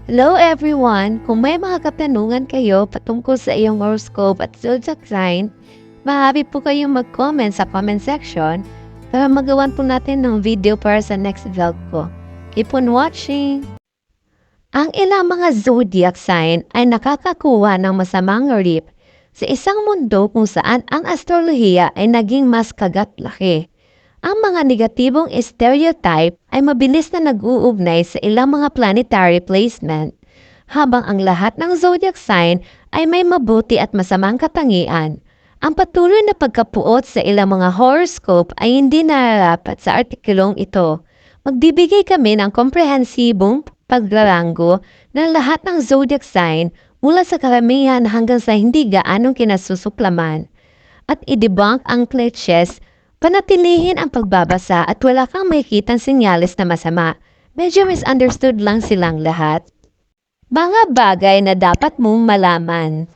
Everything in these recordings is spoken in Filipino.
Hello everyone! Kung may mga katanungan kayo patungkol sa iyong horoscope at zodiac sign, maaari po kayong mag-comment sa comment section para magawan po natin ng video para sa next vlog ko. Keep on watching! Ang ilang mga zodiac sign ay nakakakuha ng masamang rip sa isang mundo kung saan ang astrolohiya ay naging mas kagat-laki. Ang mga negatibong stereotype ay mabilis na nag-uugnay sa ilang mga planetary placement, habang ang lahat ng zodiac sign ay may mabuti at masamang katangian. Ang patuloy na pagkapuot sa ilang mga horoscope ay hindi nararapat sa artikulong ito. Magbibigay kami ng komprehensibong paglarango ng lahat ng zodiac sign mula sa karamihan hanggang sa hindi gaanong kinasusuklaman. At i-debunk ang cliches. Panatilihin ang pagbabasa at wala kang makikitang senyales na masama. Medyo misunderstood lang silang lahat. Mga bagay na dapat mong malaman.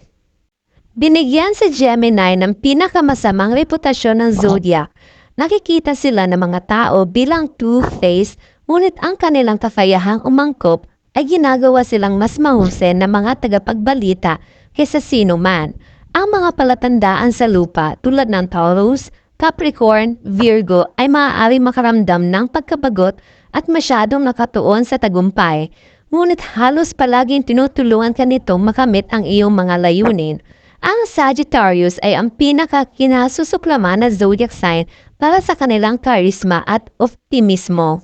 Binigyan sa Gemini ng pinakamasamang reputasyon ng zodiac. Nakikita sila ng mga tao bilang two-faced, ngunit ang kanilang kakayahang umangkop ay ginagawa silang mas mahusay na mga tagapagbalita kaysa sino man. Ang mga palatandaan sa lupa tulad ng Taurus, Capricorn, Virgo ay maaari makaramdam ng pagkabagot at masyadong nakatuon sa tagumpay, ngunit halos palaging tinutulungan ka nitong makamit ang iyong mga layunin. Ang Sagittarius ay ang pinaka-kinasusuklaman na zodiac sign para sa kanilang karisma at optimismo.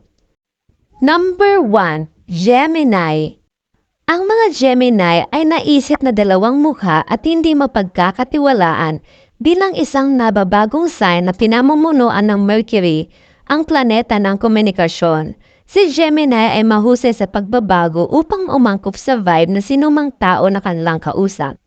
Number 1. Gemini. Ang mga Gemini ay naisip na dalawang mukha at hindi mapagkakatiwalaan. Bilang isang nababagong sign na pinamumunuan ng Mercury, ang planeta ng komunikasyon, si Gemini ay mahusay sa pagbabago upang umangkop sa vibe na sinumang tao na kanilang kausap.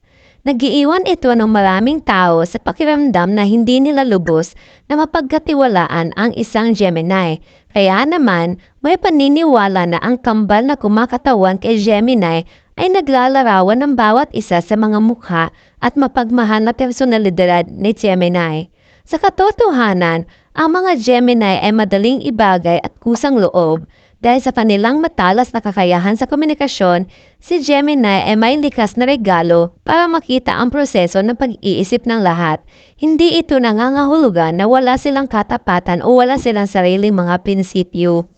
Nagiiwan ito ng maraming tao sa pakiramdam na hindi nila lubos na mapagkatiwalaan ang isang Gemini. Kaya naman, may paniniwala na ang kambal na kumakatawan kay Gemini ay naglalarawan ng bawat isa sa mga mukha at mapagmahal na personalidad ni Gemini. Sa katotohanan, ang mga Gemini ay madaling ibagay at kusang loob. Dahil sa kanilang matalas na kakayahan sa komunikasyon, si Gemini ay may likas na regalo para makita ang proseso ng pag-iisip ng lahat. Hindi ito nangangahulugan na wala silang katapatan o wala silang sariling mga prinsipyo.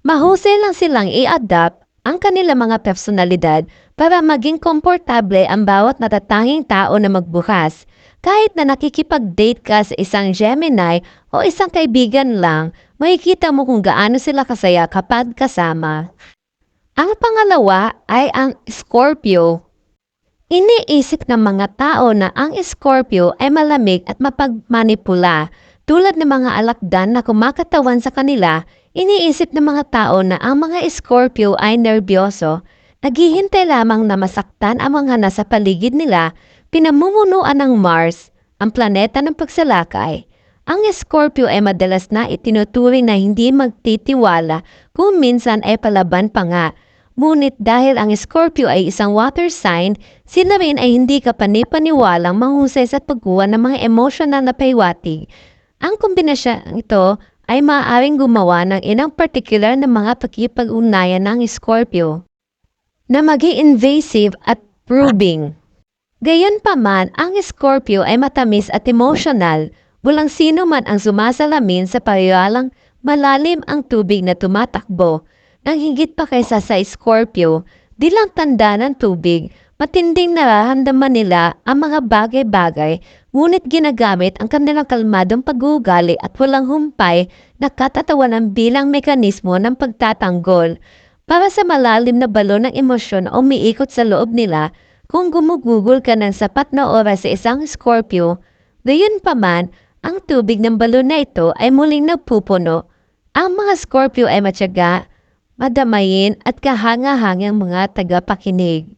Mahusay lang silang i-adapt ang kanilang mga personalidad para maging komportable ang bawat natatanging tao na magbukas. Kahit na nakikipag-date ka sa isang Gemini o isang kaibigan lang, makikita mo kung gaano sila kasaya kapag kasama. Ang pangalawa ay ang Scorpio. Iniisip ng mga tao na ang Scorpio ay malamig at mapagmanipula. Tulad ng mga alakdan na kumakatawan sa kanila, iniisip ng mga tao na ang mga Scorpio ay nerbyoso. Naghihintay lamang na masaktan ang mga nasa paligid nila. Pinamumunuan ng Mars, ang planeta ng pagsalakay. Ang Scorpio ay madalas na itinuturing na hindi magtitiwala kung minsan ay palaban pa nga. Ngunit dahil ang Scorpio ay isang water sign, sila rin ay hindi kapanipaniwalang mahusay sa pagkuha ng mga emosyonal na pahiwatig. Ang kombinasyon ito ay maaaring gumawa ng ilang particular na mga pakipag-ugnayan ng Scorpio na maging invasive at probing. Gayunpaman, ang Scorpio ay matamis at emosyonal. Walang sino man ang sumasalamin sa pariwalang malalim ang tubig na tumatakbo. Nang higit pa kaysa sa Scorpio, di lang tanda ng tubig, matinding nararamdaman nila ang mga bagay-bagay, ngunit ginagamit ang kanilang kalmadong pag-uugali at walang humpay na katatawanan bilang mekanismo ng pagtatanggol. Para sa malalim na balon ng emosyon o umiikot sa loob nila, kung gumugugol ka ng sapat na oras sa isang Scorpio, gayunpaman, ang tubig ng balon na ito ay muling nagpupuno. Ang mga Scorpio ay matyaga, madamayin at kahanga-hangang mga tagapakinig.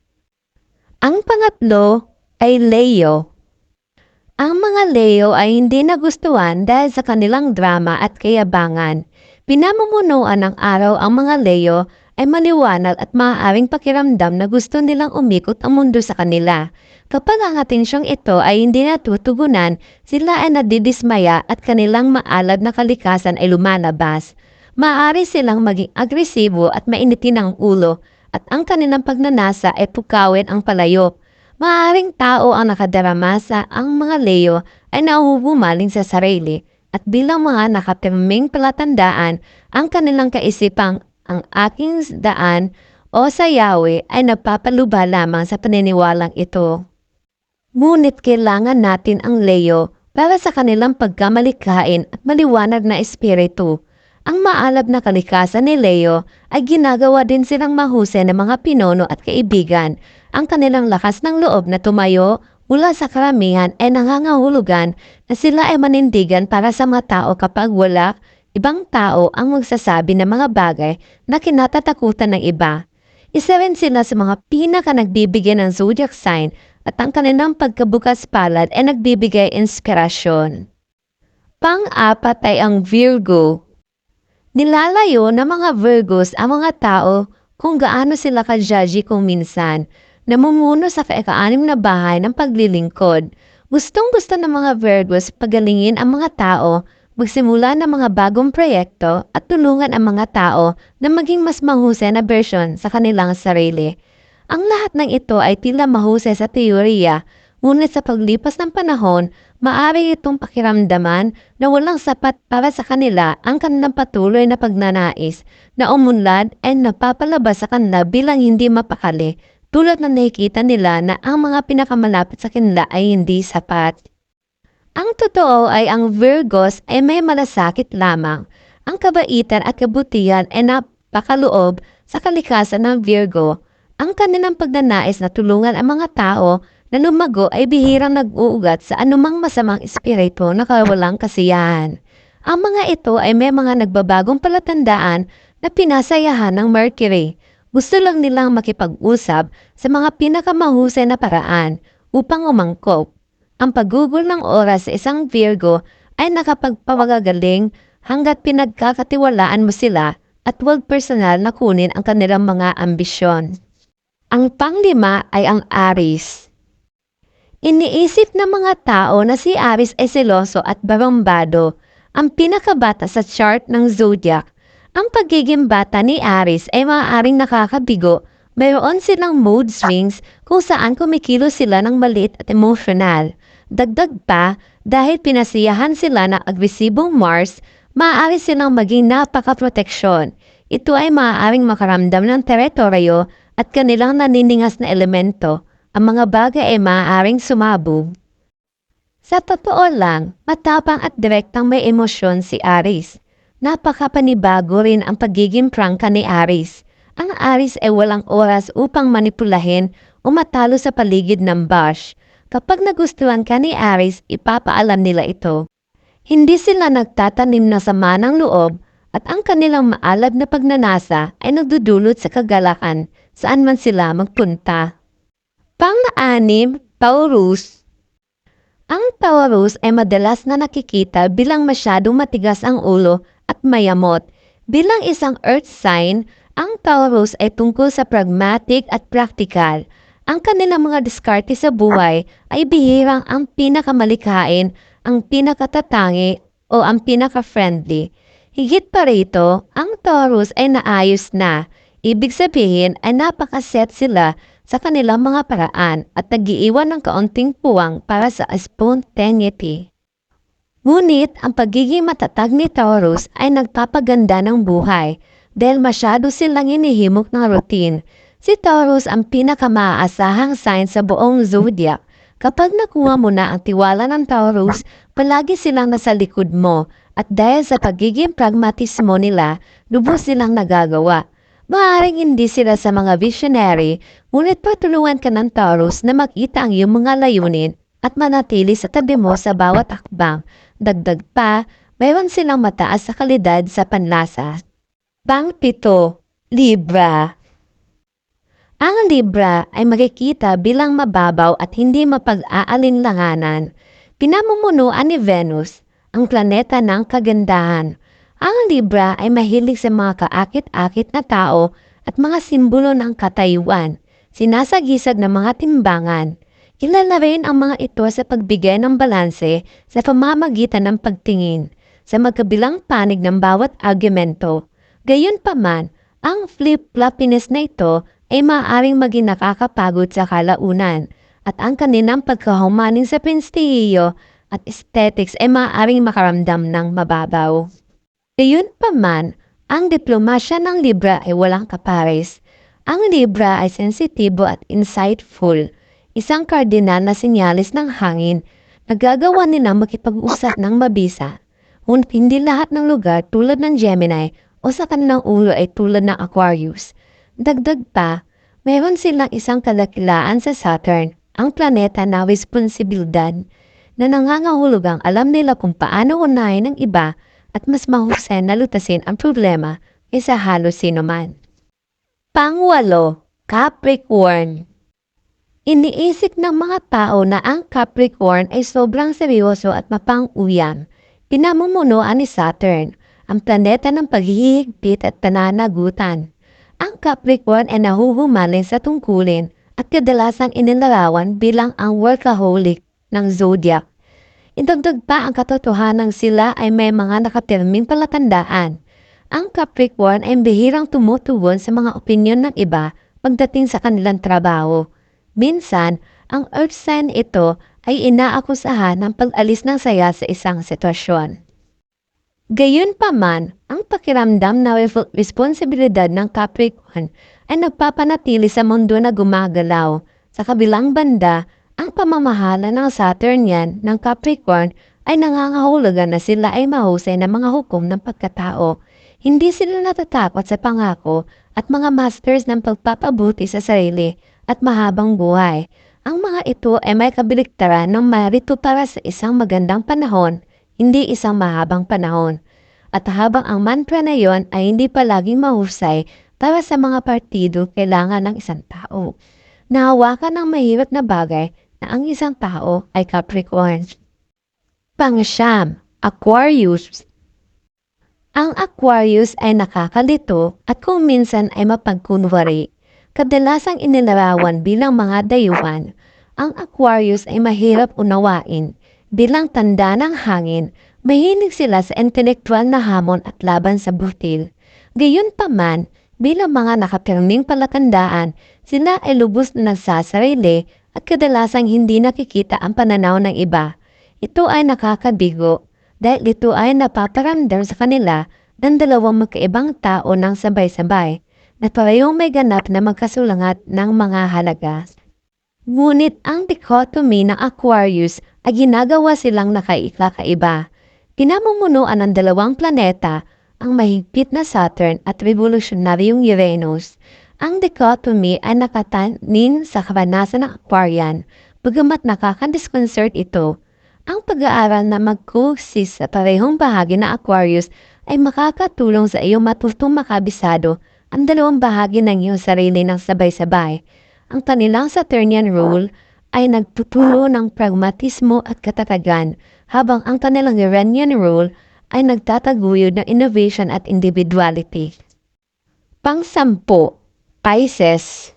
Ang pangatlo ay Leo. Ang mga Leo ay hindi nagustuhan dahil sa kanilang drama at kayabangan. Pinamumunuan ng araw ang mga Leo ay maliwanag at maaaring pakiramdam na gusto nilang umikot ang mundo sa kanila. Kapag ang atensyong ito ay hindi natutugunan, sila ay nadidismaya at kanilang maalad na kalikasan ay lumalabas. Maaari silang maging agresibo at mainitin ang ulo at ang kanilang pagnanasa ay pukawin ang palayo. Maaaring tao ang nakadarama sa ang mga Leo ay nahuhumaling sa sarili at bilang mga nakapirming palatandaan ang kanilang kaisipang ang aking daan o sa Yahweh ay nagpapaluba lamang sa paniniwalang ito. Ngunit kailangan natin ang Leo para sa kanilang pagkamalikhain at maliwanag na espiritu. Ang maalab na kalikasan ni Leo ay ginagawa din silang mahusay ng mga pinuno at kaibigan. Ang kanilang lakas ng loob na tumayo mula sa karamihan ay nangangahulugan na sila ay manindigan para sa mga tao kapag wala ibang tao ang magsasabi ng mga bagay na kinatatakutan ng iba. Isa rin sila sa mga pinaka nagbibigay ng zodiac sign at ang kanilang pagkabukas palad ay nagbibigay inspirasyon. Pang-apat ay ang Virgo. Nilalayo ng mga Virgos ang mga tao kung gaano sila ka-judgy kung minsan, namumuno sa kaika-anim na bahay ng paglilingkod. Gustong-gusto ng mga Virgos pagalingin ang mga tao, magsimula ng mga bagong proyekto at tulungan ang mga tao na maging mas mahusay na bersyon sa kanilang sarili. Ang lahat ng ito ay tila mahusay sa teorya, ngunit sa paglipas ng panahon, maaari itong pakiramdaman na walang sapat para sa kanila ang kanilang patuloy na pagnanais na umunlad ay napapalabas sa kanila bilang hindi mapakali, tulad na nakikita nila na ang mga pinakamalapit sa kanila ay hindi sapat. Ang totoo ay ang Virgos ay may malasakit lamang. Ang kabaitan at kabutihan ay napakaloob sa kalikasan ng Virgo. Ang kanilang pagnanais na tulungan ang mga tao na lumago ay bihirang nag-uugat sa anumang masamang espiritu na kawalang kasiyahan. Ang mga ito ay may mga nagbabagong palatandaan na pinasayahan ng Mercury. Gusto lang nilang makipag-usap sa mga pinakamahusay na paraan upang umangkop. Ang paggugol ng oras sa isang Virgo ay nakapagpapagagaling hanggat pinagkakatiwalaan mo sila at huwag personal na kunin ang kanilang mga ambisyon. Ang panglima ay ang Aries. Iniisip ng mga tao na si Aries ay seloso at barumbado, ang pinakabata sa chart ng zodiac. Ang pagiging bata ni Aries ay maaaring nakakabigo. Mayroon silang mood swings kung saan kumikilos sila ng maliit at emosyonal. Dagdag pa, dahil pinasiyahan sila ng agresibong Mars, maaari silang maging napaka-proteksyon. Ito ay maaaring makaramdam ng teritoryo at kanilang naniningas na elemento. Ang mga bagay ay maaaring sumabog. Sa totoo lang, matapang at direktang may emosyon si Aries. Napakapanibago rin ang pagiging prangka ni Aries. Ang Aries ay walang oras upang manipulahin o matalo sa paligid ng bash. Kapag nagustuhan ka ni Aries, ipapaalam nila ito. Hindi sila nagtatanim ng sama ng loob at ang kanilang maalab na pagnanasa ay nagdudulot sa kagalakan saan man sila magpunta. Pang-anim, Taurus. Ang Taurus ay madalas na nakikita bilang masyadong matigas ang ulo at mayamot. Bilang isang earth sign, ang Taurus ay tungkol sa pragmatic at practical. Ang kanilang mga diskarte sa buhay ay bihirang ang pinakamalikhain, ang pinakatatangi o ang pinaka-friendly. Higit pa rito, ang Taurus ay naayos na. Ibig sabihin ay napakaset sila sa kanilang mga paraan at nag-iiwan ng kaunting puwang para sa spontaneity. Ngunit ang pagiging matatag ni Taurus ay nagpapaganda ng buhay dahil masyado silang inihimok ng routine. Si Taurus ang pinakamaasahang sign sa buong zodiac. Kapag nakuha mo na ang tiwala ng Taurus, palagi silang nasa likod mo at dahil sa pagiging pragmatismo nila, lubos silang nagagawa. Maaaring hindi sila sa mga visionary, ngunit patulungan ka ng Taurus na makita ang iyong mga layunin at manatili sa tabi mo sa bawat akbang. Dagdag pa, mayroon silang mataas sa kalidad sa panlasa. Pang-7, Libra. Ang Libra ay makikita bilang mababaw at hindi mapag-aalinlanganan. Pinamumunuan ni Venus, ang planeta ng kagandahan. Ang Libra ay mahilig sa mga kaakit-akit na tao at mga simbolo ng katayuan, sinasagisag ng mga timbangan. Kilala rin ang mga ito sa pagbigay ng balanse sa pamamagitan ng pagtingin sa magkabilang panig ng bawat argumento. Gayunpaman, ang flip-floppiness na ito ay maaaring maging nakakapagod sa kalaunan at ang kanilang pagkahumaling sa prestihiyo at aesthetics ay maaaring makaramdam ng mababaw. Gayunpaman, ang diplomasya ng Libra ay walang kapares. Ang Libra ay sensitibo at insightful, isang kardinal na sinyalis ng hangin. Nagagawa nila makipag-usap ng mabisa, ngunit hindi lahat ng lugar tulad ng Gemini o sa kanilang ulo ay tulad ng Aquarius. Dagdag pa, meron silang isang kadakilaan sa Saturn, ang planeta na responsibilidad, na nangangahulugang alam nila kung paano unahin ng iba at mas mahusay na lutasin ang problema kaysa halos sino man. Pangwalo, Capricorn. Iniisip ng mga tao na ang Capricorn ay sobrang seryoso at mapang-uyam. Pinamumunuan ni Saturn, ang planeta ng paghihigpit at pananagutan. Ang Capricorn ay nahuhumaling sa tungkulin at kadalasang inilarawan bilang ang workaholic ng zodiac. Idagdag pa ang katotohanan sila ay may mga nakatirming palatandaan. Ang Capricorn ay bihirang tumutugon sa mga opinyon ng iba pagdating sa kanilang trabaho. Minsan, ang earth sign ito ay inaakusahan ng pag-alis ng saya sa isang sitwasyon. Gayunpaman, ang pakiramdam na responsibilidad ng Capricorn ay nagpapanatili sa mundo na gumagalaw. Sa kabilang banda, ang pamamahala ng Saturnian ng Capricorn ay nangangahulugan na sila ay mahusay na mga hukom ng pagkatao. Hindi sila natatakot sa pangako at mga masters ng pagpapabuti sa sarili at mahabang buhay. Ang mga ito ay may kabaligtaran ng marito para sa isang magandang panahon, hindi isang mahabang panahon. At habang ang mantra na yon ay hindi palaging mahusay para sa mga partido kailangan ng isang tao. Nahawakan ng mahirap na bagay na ang isang tao ay Capricorn. Pang-siyam, Aquarius. Ang Aquarius ay nakakalito at kung minsan ay mapagkunwari. Kadalasang inilarawan bilang mga dayuhan, ang Aquarius ay mahirap unawain. Bilang tanda ng hangin, mahilig sila sa intelektual na hamon at laban sa butil. Gayunpaman, bilang mga nakapirming palatandaan, sila ay lubos na nagsasarili at kadalasang hindi nakikita ang pananaw ng iba. Ito ay nakakabigo dahil ito ay napaparamdam sa kanila ng dalawang magkaibang tao ng sabay-sabay na parehong may ganap na magkasulangat ng mga halaga. Ngunit ang dichotomy ng Aquarius ay ginagawa silang nakaikakaiba. Pinamumunuan ng dalawang planeta, ang mahigpit na Saturn at revolutionaryong Uranus. Ang dichotomy ay nakatanin sa karanasan ng Aquarian, bagamat nakakadisconcert ito. Ang pag-aaral na mag-coexist sa parehong bahagi ng Aquarius ay makakatulong sa iyong matutong makabisado ang dalawang bahagi ng iyong sarili ng sabay-sabay. Ang kanilang Saturnian rule ay nagtuturo ng pragmatismo at katatagan, habang ang kanilang Uranian rule ay nagtataguyod ng innovation at individuality. Pang-sampu, Pisces.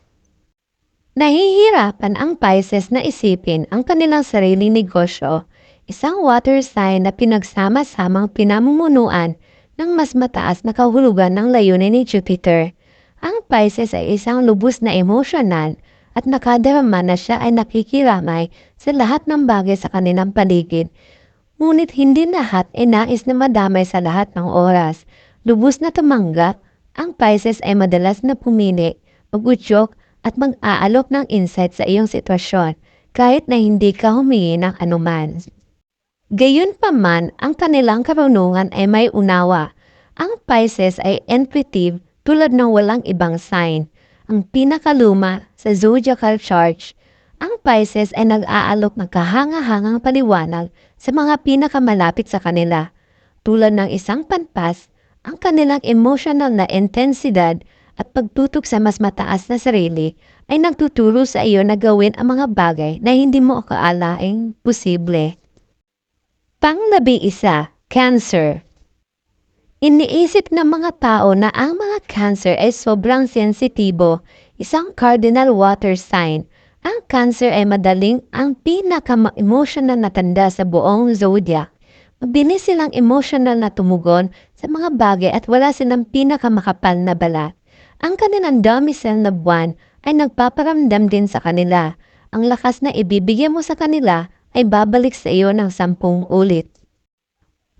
Nahihirapan ang Pisces na isipin ang kanilang sariling negosyo, isang water sign na pinagsama-samang pinamumunuan ng mas mataas na kahulugan ng layunin ni Jupiter. Ang Pisces ay isang lubos na emosyonal at nakadarama na siya ay nakikiramay sa lahat ng bagay sa kanilang paligid. Ngunit hindi lahat ay nais na madamay sa lahat ng oras. Lubos na tumanggap, ang Pisces ay madalas na pumili, mag-udyok at mag-aalok ng insight sa iyong sitwasyon kahit na hindi ka humingi ng anuman. Gayunpaman, ang kanilang karunungan ay may unawa. Ang Pisces ay intuitive tulad ng walang ibang sign. Ang pinakaluma sa zodiacal chart, ang Pisces ay nag-aalok ng kahanga-hangang paliwanag sa mga pinakamalapit sa kanila. Tulad ng isang panpas, ang kanilang emotional na intensidad at pagtutok sa mas mataas na sarili ay nagtuturo sa iyo na gawin ang mga bagay na hindi mo akaalaing posible. Pang-11, Cancer. Iniisip ng mga tao na ang mga Cancer ay sobrang sensitibo, isang cardinal water sign. Ang Cancer ay madaling ang pinaka-emotional na tanda sa buong zodiac. Mabilis silang emotional na tumugon sa mga bagay at wala silang pinakamakapal na balat. Ang kanilang domicile na buwan ay nagpaparamdam din sa kanila. Ang lakas na ibibigay mo sa kanila ay babalik sa iyo ng 10 ulit.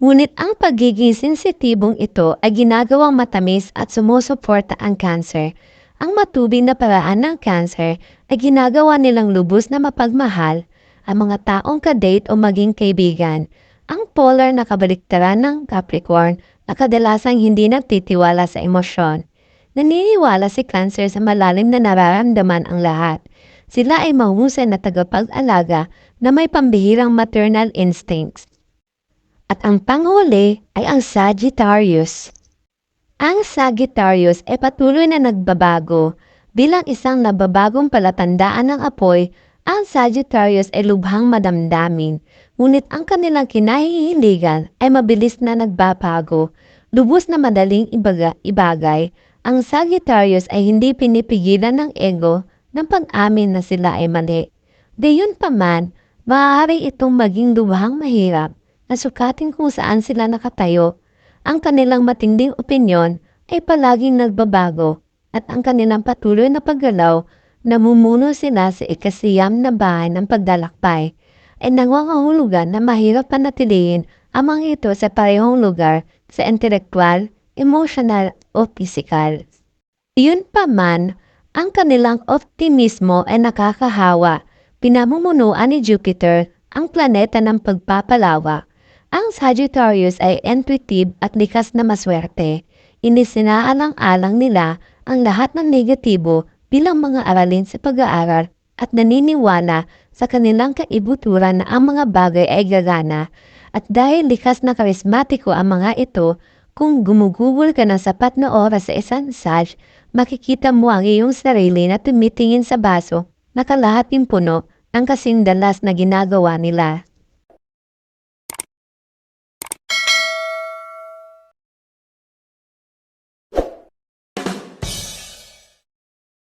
Ngunit ang pagiging sensitibong ito ay ginagawang matamis at sumusuporta ang cancer. Ang matubig na paraan ng cancer ay ginagawa nilang lubos na mapagmahal ang mga taong kadate o maging kaibigan. Ang polar na kabaliktaran ng Capricorn na kadalasang hindi nagtitiwala sa emosyon. Naniniwala si Cancer sa malalim na nararamdaman ang lahat. Sila ay mahusay na tagapag-alaga na may pambihirang maternal instincts. At ang panghuli ay ang Sagittarius. Ang Sagittarius ay patuloy na nagbabago. Bilang isang nababagong palatandaan ng apoy, ang Sagittarius ay lubhang madamdamin. Ngunit ang kanilang kinahihiligan ay mabilis na nagbabago. Lubos na madaling ibagay, ang Sagittarius ay hindi pinipigilan ng ego ng pag-amin na sila ay mali. Gayunpaman, maaari itong maging lubhang mahirap na sukatin kung saan sila nakatayo. Ang kanilang matinding opinyon ay palaging nagbabago at ang kanilang patuloy na paggalaw namumuno sila sa ikasiyam na bahay ng pagdalakbay ay nangangahulugan na mahirap panatilihin ang mga ito sa parehong lugar sa intelektual, emotional o pisikal. Yun pa man, ang kanilang optimismo ay nakakahawa. Pinamumunuan ni Jupiter ang planeta ng pagpapalawa. Ang Sagittarius ay intuitive at likas na maswerte. Inisinaalang-alang nila ang lahat ng negatibo bilang mga aralin sa pag-aaral at naniniwala sa kanilang kaibuturan na ang mga bagay ay gagana. At dahil likas na karismatiko ang mga ito, kung gumugugol ka ng sapat na oras sa isang Sag, makikita mo ang iyong sarili na tumitingin sa baso na kalahating puno ng kasing dalas na ginagawa nila.